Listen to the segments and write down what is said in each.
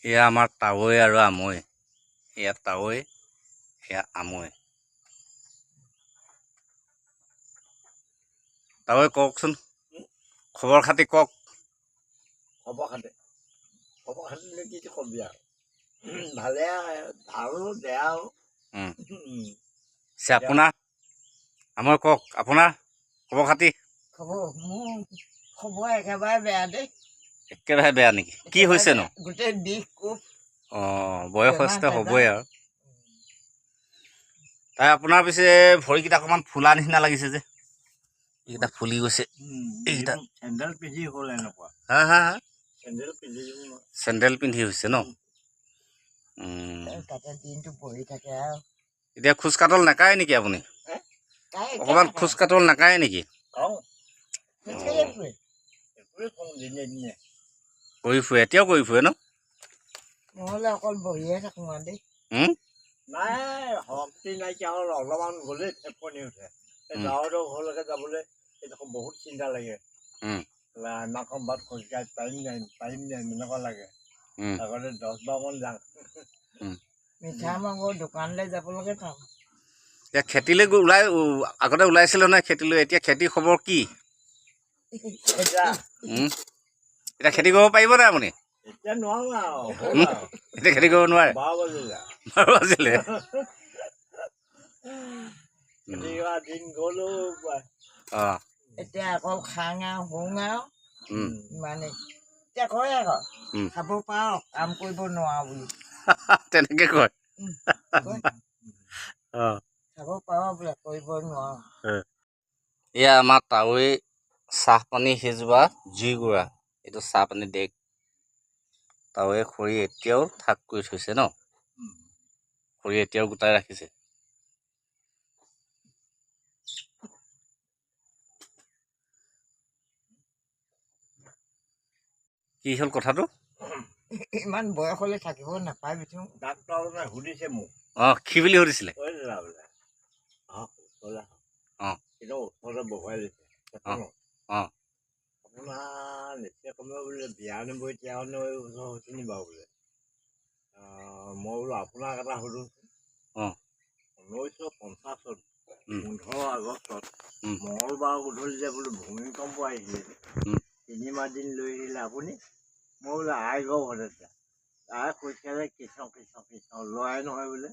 এয়া আমাৰ তাৱৈ আৰু আমৈ। এয়া তাৱৈ, এয়া আমৈ। তাৱৈ কওকচোন, খবৰ খাতি কওক। খবৰ খাতি কি কবি আৰু ভালে আৰু বেয়াও। আপোনাৰ আমৈ কওক, আপোনাৰ খবৰ খাতি? মোৰ খবৰ একেবাৰে বেয়া দেই। একেবাৰে বেয়া নেকি? কি হৈছেনো? গোটেই বিষ কোব। বয়স হৈছে হ'বই আৰু। তাই আপোনাৰ পিছে ভৰিকেইটা অকণমান ফুলা নিচিনা লাগিছে যে, এইকেইটা ফুলি গৈছে। এইকেইটা চেণ্ডেল পিন্ধি হ'ল এনেকুৱা। হা চেণ্ডেল পিন্ধি হৈছে ন? তাতে দিনটো বহি থাকে আৰু। এতিয়া খোজ কাটল নাকায় নেকি আপুনি? অকণমান খোজ কাটল নাকায় নেকি? কৰি ফুৰে, এতিয়াও কৰি ফুৰে ন? নহ'লে অকল বহিয়ে থাকোঁ আৰু দেই। নাই শক্তি নাইকিয়া হ'ল, অলপমান গ'লেই টেপনি উঠে। গাঁৱৰ ঘৰলৈকে যাবলৈ এইডোখৰ বহুত চিন্তা লাগে। ইমানখন বাট খোজকাঢ়ি পাৰিম নাই এনেকুৱা লাগে। আগতে 10 বাৰমান যাওঁ। মিঠা মাংসৰ দোকানলৈ যাবলৈকে পাওঁ। এতিয়া খেতিলৈ আগতে ওলাইছিলে নহয় খেতিলৈ, এতিয়া খেতিৰ খবৰ কি? এতিয়া খেতি কৰিব পাৰিব নাই আপুনি? এতিয়া নোৱাৰো আৰু। এতিয়া খেতি কৰিব নোৱাৰে? 12 বাজিলে। খেতি কৰা দিন গ'লো। এতিয়া অকল খাং আৰু শুং আৰু মানে এতিয়া কয় আকৌ খাব পাৰ কাম কৰিব নোৱাৰো বুলি। তেনেকে কয়। খাব পাৰ বোলে কৰিব নোৱাৰো। এয়া আমাৰ তাৱৈ চাহপানী সিজোৱা জুইকুৰা, এইটো চাহপানী দেগ। তাৱৈ খৰি এতিয়াও থাক কৰি থৈছে ন? খৰি এতিয়াও গোটাই ৰাখিছে। কি হ'ল কথাটো? ইমান বয়স হ'লে থাকিব নাপায় বিচোন। ডাক্তৰজনে সুধিছে মোক। কি বুলি সুধিছিলে? ওচৰতে বহুৱাই লৈছে। আপোনাৰ নিশ্চয় কমেও বোলে 92-93 বছৰ হৈছে নি বাৰু বোলে। মই বোলো আপোনাক এটা সুধোচোন। 1950 15 আগষ্টত মঙলবাৰ গধূলি যে বোলো ভূমিকম্প আহিছিলে, 3 মাহ দিন লৈ আহিলে আপুনি। মই বোলে আই ঘৰ ভতে তাই খোজকাঢ়ে কৃষ্ণ কৃষ্ণ কৃষ্ণ লৰাই নহয় বোলে।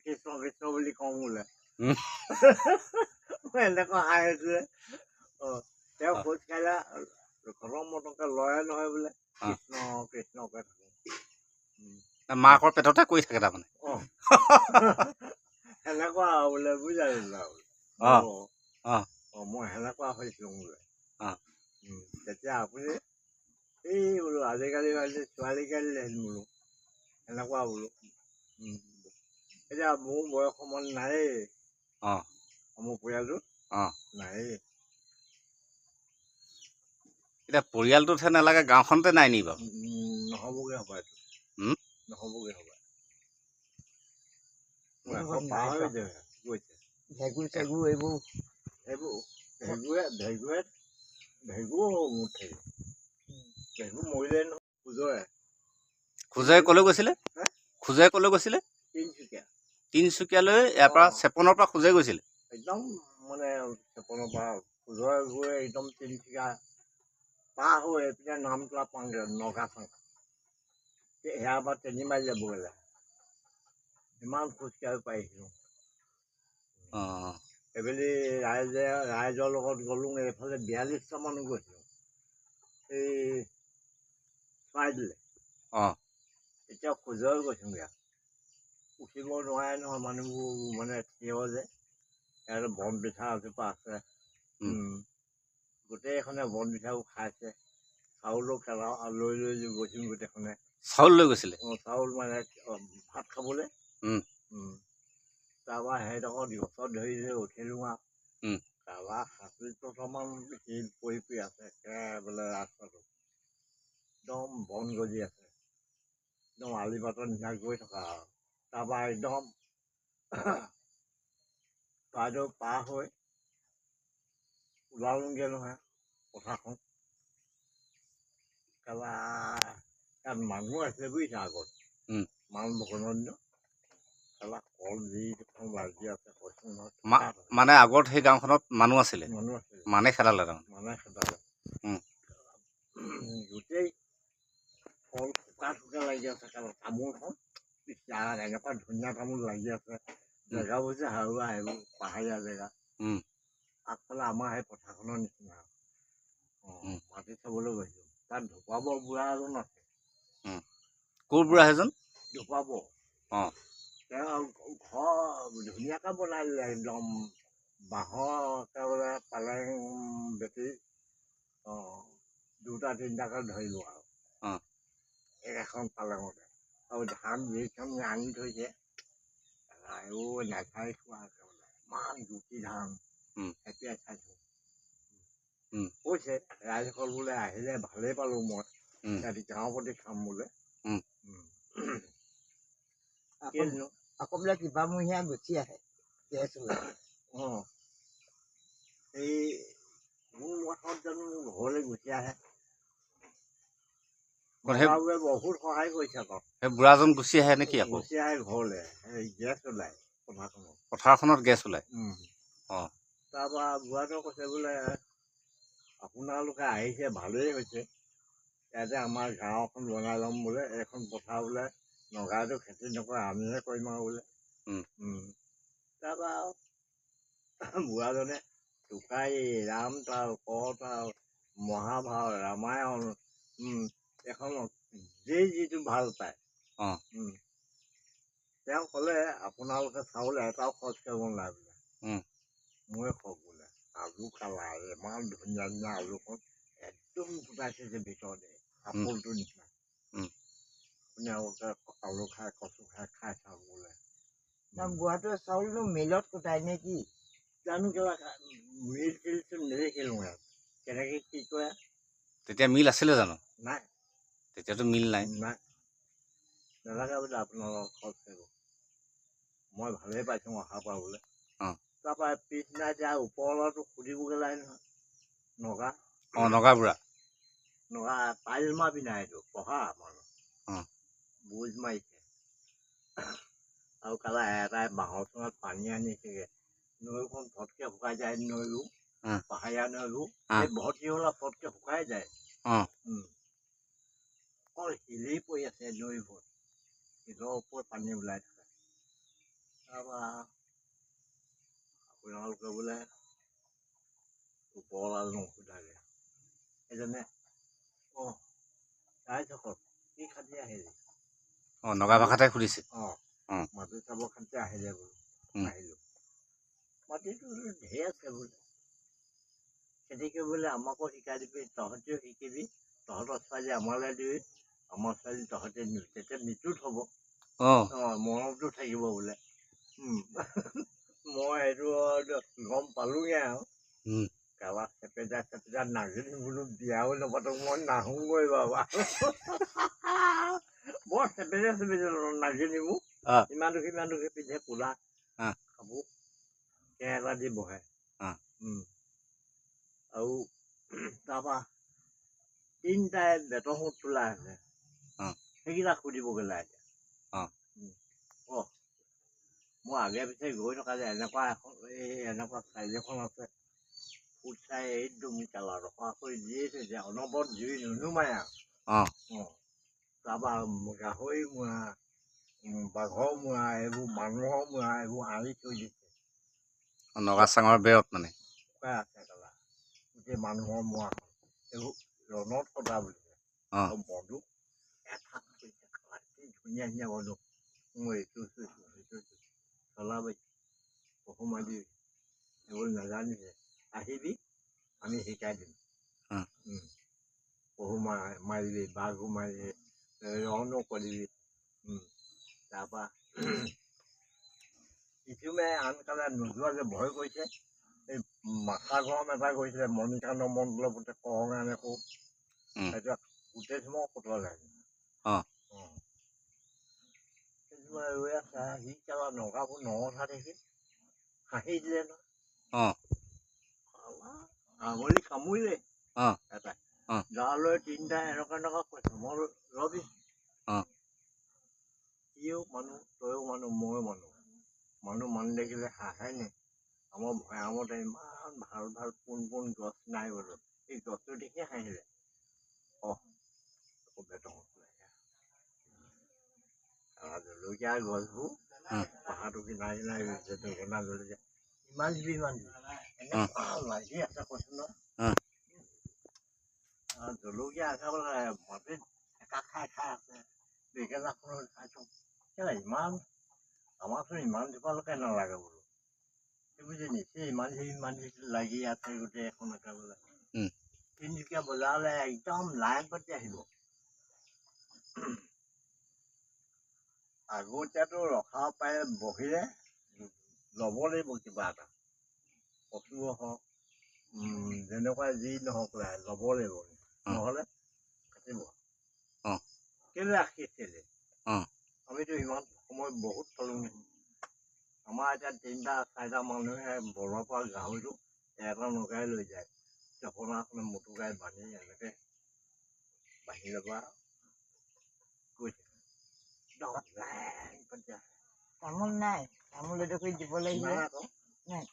কৃষ্ণ কৃষ্ণ বুলি কওঁ বোলে। এনেকুৱা হাই হৈছিলে। তেওঁ খোজকাঢ়া ঘৰৰ মটকে লৰাই নহয় বোলে। কৃষ্ণ কৃষ্ণ কৈ থাকো। মাকৰ পেটতে কৰি থাকে তাৰমানে। সেনেকুৱা বোলে বুজাই মই সেনেকুৱা হৈছিলো বোলে। তেতিয়া আপুনি এই বোলো আজিকালি ছোৱালী কালি বোলো এনেকুৱা বোলো। এতিয়া মোৰ বয়স সমান নায়েই। মোৰ পৰিয়ালটো নায়েই। এতিয়া পৰিয়ালটোতহে নালাগে, গাঁওখনতে নাই নি বাৰু? নহ'বগে হ'ব এইটো। নহ'বগে হ'ব। ভেগু চেগু এইবোৰ ভেগু মৰিলে নহয়। খোজৰে কলৈ গৈছিলে? খোজৰে কলৈ গৈছিলে? তিনিচুকীয়ালৈ ইয়াৰ পৰা চেপনৰ পৰা খোজে গৈছিলে? একদম মানে চেপনৰ পৰা খোজৰে গৈ একদম তিনিচুকীয়া পাৰ হৈ এইপিনে নামতলা পাওঁগে নগাচং। সেয়া পৰা 3 মাইল যাবগৈ লাগে। ইমান খোজকাঢ়ি পাৰিছিলোঁ। এইবেলি ৰাইজৰ লগত গ'লো, এইফালে 42টা মানুহ গৈছিলোঁ। এই চৰাইদিলে। এতিয়া খোজৰে গৈছোঁগৈ। উঠিব নোৱাৰে নহয় মানুহবোৰ, মানে থিয় যে। ইয়াত বন বিঠা এজোপা আছে। গোটেইখনে বন বিঠাবোৰ খাইছে। চাউলো খেলাও লৈ গৈছিল গোটেইখনে। চাউল লৈ গৈছিলে? চাউল মানে ভাত খাবলৈ। তাৰপৰা সেইডোখৰ গছত ধৰি উঠিলো আৰু। তাৰপৰা 70-80মান শিল পৰি আছে একেবাৰে ৰাস্তাটো। একদম বন গজি আছে। একদম আলি বাটৰ নিচিনা গৈ থকা আৰু। তাৰপৰা একদম চৰাইদেউ পাৰ হৈ ওলালোগে নহয় পথাৰখন। তাত মানুহ আছে বুজিছা আগত মান বকনন্দ তালা কল যি দুখন লাগি আছে কৈছো নহয় মানে আগত সেই গাঁওখনত মানুহ আছিলে মানুহ আছে মানে খেদালে তাৰমানে মানে খেদালে গোটেই ফল শুকা লাগি আছে কাৰণ তামোলখন এনেকুৱা ধুনীয়া তামোল লাগি আছে জেগাবোৰ যে হাৰুৱা সেইবোৰ পাহাৰীয়া জেগা আগফালে আমাৰ সেই পথাৰখনৰ নিচিনা মাটি চাবলৈ গৈছো তাত ঢুকাব বুঢ়া এজন আছে ক'ৰ বুঢ়া সেইজন ঢুকাব তেওঁ ঘৰ ধুনীয়াকৈ বনাই দিলে একদম বাঁহৰ একেবাৰে পালেং বেটি দুটা তিনিটাকৈ ধৰিলো আৰু এখন পালেঙতে আৰু ধান যিখন আনি থৈছে নাখাই খোৱা একেবাৰে ইমান গুটি ধান এতিয়া চাইছো কৈছে ৰাইজসকল বোলে আহিলে ভালেই পালো মই সিহঁতি গাঁৱৰ প্ৰতি খাম বোলে আকৌ বোলে কিবামহীয়া গুচি আহে এই মোৰ মঠত জানো ঘৰলৈ গুচি আহে বহুত সহায় কৰিছে আকৌ সেই বুঢ়াজন গুচি আহে নেকি আকৌ গুচি আহে ঘৰলৈ গেছ ওলায় পথাৰখনত গেছ ওলায় তাৰপৰা বুঢ়াটোৱে কৈছে বোলে আপোনালোকে আহিছে ভালেই হৈছে ইয়াতে আমাৰ গাঁও এখন বনাই ল'ম বোলে এইখন পথাৰ বোলে নগাইটো খেতি নকৰে আমিহে কৰিম আৰু বোলে তাৰপৰা বুঢ়াজনে টোকাৰি ৰাম তাল কতাল মহাভাৰত ৰামায়ণ এখন যি যিটো ভাল পায় তেওঁ ক'লে আপোনালোকে চাউল এটাও খৰচ কৰিব নালাগে বোলে ময়ে খওক বোলে আলু খালা ইমান ধুনীয়া ধুনীয়া আলুখন একদম গোটাইছে যে ভিতৰতে আপলটোৰ নিচিনা আপোনালোকে আলু খাই কচু খাই খাই চাওক বোলে বুঢ়াটোৱে চাউলটো মিলত কুটাই নে কি জানো কিবা মিল চিলটো নেদেখিলোঁ কেনেকৈ কি কৰে তেতিয়া মিল আছিলে জানো নাই তেতিয়াতো মিল নাই নাই নালাগে বোলে আপোনালোকক খৰচ কৰিব মই ভালেই পাইছোঁ অহাৰ পৰা বোলে তাৰপৰা পিছদিনা এতিয়া ওপৰতো সুধিবগৈ লাগে নহয় নগা নগা বুঢ়া নগা টাইল মাৰি নাই এইটো পঢ়া মানুহ বুজ মাৰিছে আৰু কালা এটাই বাঁহৰ চুঙত পানী আনিছেগৈ নৈখন ফটকে শুকাই যায় নৈৰো পাহাৰীয়া নৈৰো এই ভৰ্তি হ'লে ফটকে শুকাই যায় অকল শিলি পৰি আছে নৈবোৰ শিলৰ ওপৰত পানী ওলাই থাকে তাৰপৰা আপোনালোকে বোলে ওপৰৱাল নুসুধালে সেইজনে ৰাইজসকল কি খাতি আহিলে নগা ভাষাতে সুধিছে মাটি চাবৰ খাতি আহিলে বোলো আহিলোঁ মাটিটো ঢেৰ আছে বোলে খেতি কৰিবলৈ আমাকো শিকাই দিবি তহঁতেও শিকিবি তহঁতৰ ছোৱালী আমালৈ দিবি আমাৰ ছোৱালী তহঁতে নিবি তেতিয়া নিতুত হ'ব মৰমটো থাকিব বোলে মই সেইটো গম পালোঁগৈ আৰু কাৰোবাৰ চেপেটা নাগিনি বোলো বিয়াও নাপাতো মই নাহোঁগৈ বাবা বৰ চেপেটা নাগিনিবোৰ ইমান দুখী পিন্ধে কোলা কাপোৰ কেৰেলা দি বহে আৰু তাৰপৰা তিনিটাই বেতৰ সোঁত তোলা আছে সেইকেইটা সুধিবগৈ লাগে মই আগে পিছে গৈ থকা যে এনেকুৱা এখন এনেকুৱা চাইজ এখন আছে ফুট চাই একদম কালাৰ ৰখা কৰি দিয়ে থৈছে অনবৰত জুই নুনুমাই আৰু তাৰপৰা গাহৰি মুৰা বাঘৰ মুৰা এইবোৰ মানুহৰ মুৰা এইবোৰ আনি থৈ দিছে নগা চাঙৰ বেৰত মানে শুকাই আছে কালা গোটেই মানুহৰ মুৰাখন এইবোৰ ৰণত কটা বুলিছে আৰু বন্দুক এঠাক থৈছে কালা কি ধুনীয়া ধুনীয়া বন্দুক মই এইটো চলাবি সোমাই দিবি এইবোৰ নাজানিছে আহিবি আমি শিকাই দিম পহু মাৰিবি বাঘো মাৰিবি ৰণো কৰিবি তাৰপৰা কিছুমে আনকালে নোযোৱাকে ভয় কৰিছে এই মাথা গৰম এটা কৰিছিলে মণিকান্ত মণ্ডলৰ পুতে কৰঙা নেকো এতিয়া গোটেই সময় কটোৱালে ৰৈ আছে সি কালা নগাবোৰ নথা দেখি হাঁহি দিলে ন আঙুলি কামুৰিলে এটাই গাঁৱলৈ তিনিটা এনেকুৱা কৈছে মই ৰবি মানুহ তয়ো মানুহ ময়ো মানুহ মানুহ দেখিলে হাঁহে নে আমাৰ ভৈয়ামতে ইমান ভাল ভাল পোন গছ নাই বোলো এই গছটো দেখি হাঁহিলে আকৌ বেটং জলকীয়া গছবোৰ পাহাৰটো কিনাৰে কিনাৰে বেঙেনা জলকীয়া ইমান দিবি এনেকুৱা লাগি আছে কৈছো ন জলকীয়া একেবাৰে মাটিত ঠেকা খাই আছে বেঙেনাখনো খাইছো ইমান আমাৰচোন ইমান জোপালৈকে নালাগে বোলো বুজি নিচে ইমান লাগি আছে গোটেই এখন একেবাৰে তিনিচুকীয়া বজাৰলৈ একদম লাইন পাতি আহিব আগতীয়াটো ৰখাব পাৰে বহিলে ল'ব লাগিব কিবা এটা কচু হওক যেনেকুৱা যি নহওক ল'ব লাগিব নহ'লে কাটিব কেলে ৰাখিছিলে আমিতো ইমান সময় বহুত থলোঁ আমাৰ এতিয়া 3-4টা মানুহে বৰৰ পৰা গাহৰিটো এটা নগাই লৈ যায় জপনাখনে মোটোকাই বান্ধি এনেকে বান্ধি ল'বা গৈছে তামোল নাই তামোল এডোখৰি দিব লাগিব নাই